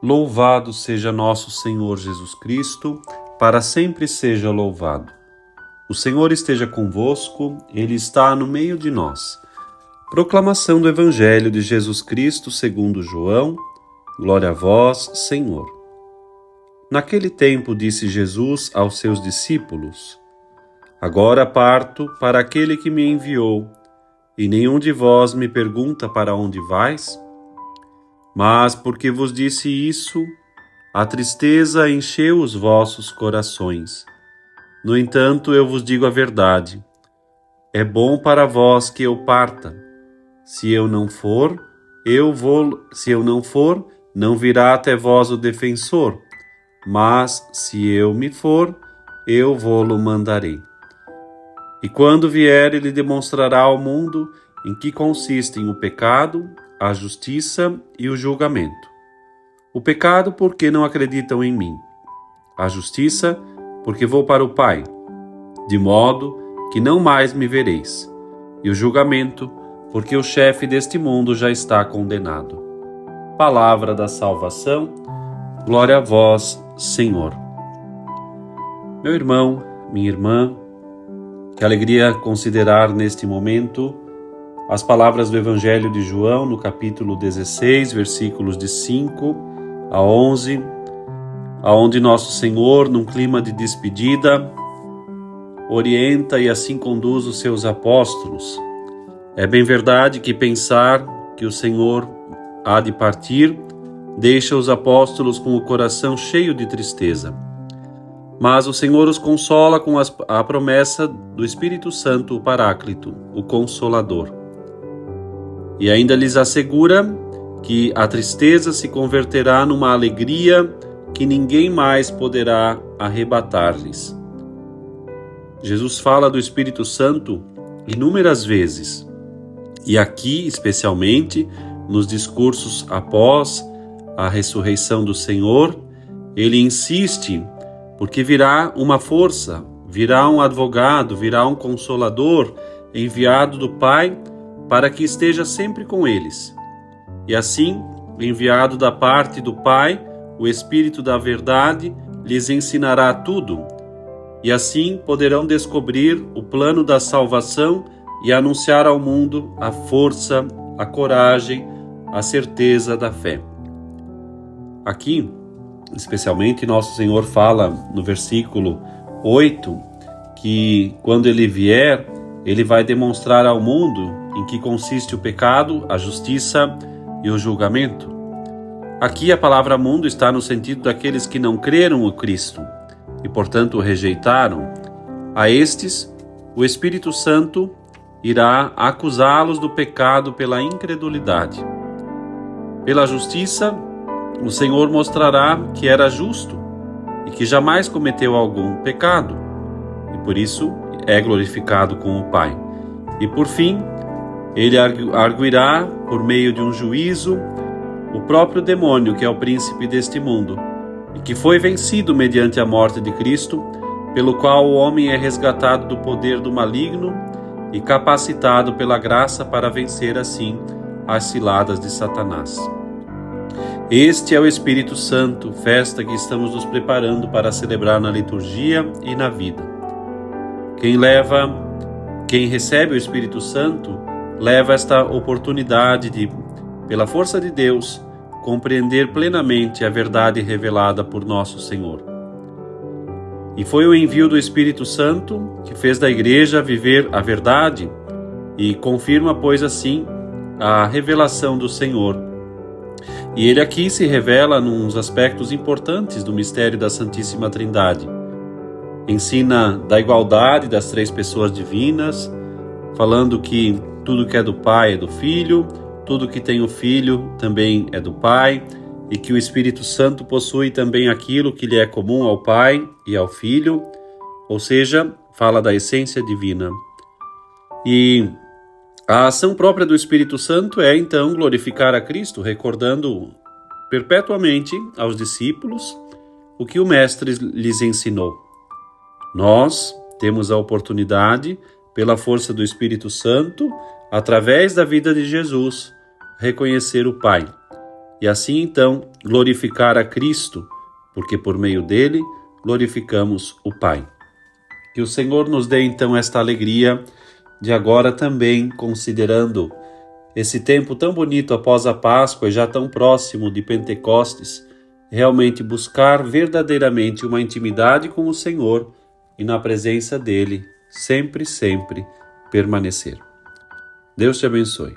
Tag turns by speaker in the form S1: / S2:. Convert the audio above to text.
S1: Louvado seja nosso Senhor Jesus Cristo, para sempre seja louvado. O Senhor esteja convosco, Ele está no meio de nós. Proclamação do Evangelho de Jesus Cristo segundo João. Glória a vós, Senhor. Naquele tempo disse Jesus aos seus discípulos: Agora parto para aquele que me enviou, e nenhum de vós me pergunta para onde vais? Mas porque vos disse isso, a tristeza encheu os vossos corações. No entanto, eu vos digo a verdade. É bom para vós que eu parta. Se eu não for, não virá até vós o defensor. Mas se eu me for, eu vô-lo mandarei. E quando vier, ele demonstrará ao mundo em que consistem o pecado, a justiça e o julgamento. O pecado, porque não acreditam em mim. A justiça, porque vou para o Pai, de modo que não mais me vereis. E o julgamento, porque o chefe deste mundo já está condenado. Palavra da salvação, glória a vós, Senhor. Meu irmão, minha irmã, que alegria considerar neste momento as palavras do Evangelho de João, no capítulo 16, versículos de 5 a 11, aonde nosso Senhor, num clima de despedida, orienta e assim conduz os seus apóstolos. É bem verdade que pensar que o Senhor há de partir deixa os apóstolos com o coração cheio de tristeza. Mas o Senhor os consola com a promessa do Espírito Santo, o Paráclito, o Consolador. E ainda lhes assegura que a tristeza se converterá numa alegria que ninguém mais poderá arrebatar-lhes. Jesus fala do Espírito Santo inúmeras vezes, e aqui, especialmente, nos discursos após a ressurreição do Senhor, ele insiste, porque virá uma força, virá um advogado, virá um consolador enviado do Pai para que esteja sempre com eles. E assim, enviado da parte do Pai, o Espírito da Verdade lhes ensinará tudo, e assim poderão descobrir o plano da salvação e anunciar ao mundo a força, a coragem, a certeza da fé. Aqui, especialmente, nosso Senhor fala no versículo 8 que quando ele vier, ele vai demonstrar ao mundo em que consiste o pecado, a justiça e o julgamento. Aqui a palavra mundo está no sentido daqueles que não creram no Cristo e, portanto, o rejeitaram. A estes, o Espírito Santo irá acusá-los do pecado pela incredulidade. Pela justiça, o Senhor mostrará que era justo e que jamais cometeu algum pecado, e por isso é glorificado com o Pai. E por fim, ele arguirá, por meio de um juízo, o próprio demônio, que é o príncipe deste mundo, e que foi vencido mediante a morte de Cristo, pelo qual o homem é resgatado do poder do maligno e capacitado pela graça para vencer assim as ciladas de Satanás. Este é o Espírito Santo, festa que estamos nos preparando para celebrar na liturgia e na vida. Quem recebe o Espírito Santo, leva esta oportunidade de, pela força de Deus, compreender plenamente a verdade revelada por nosso Senhor. E foi o envio do Espírito Santo que fez da Igreja viver a verdade e confirma, pois assim, a revelação do Senhor. E ele aqui se revela nos aspectos importantes do mistério da Santíssima Trindade. Ensina da igualdade das três pessoas divinas, falando que tudo que é do Pai é do Filho, tudo que tem o Filho também é do Pai, e que o Espírito Santo possui também aquilo que lhe é comum ao Pai e ao Filho, ou seja, fala da essência divina. E a ação própria do Espírito Santo é, então, glorificar a Cristo, recordando perpetuamente aos discípulos o que o Mestre lhes ensinou. Nós temos a oportunidade, pela força do Espírito Santo, através da vida de Jesus, reconhecer o Pai e assim então glorificar a Cristo, porque por meio dele glorificamos o Pai. Que o Senhor nos dê então esta alegria de agora também, considerando esse tempo tão bonito após a Páscoa e já tão próximo de Pentecostes, realmente buscar verdadeiramente uma intimidade com o Senhor e na presença dele, sempre, sempre permanecer. Deus te abençoe.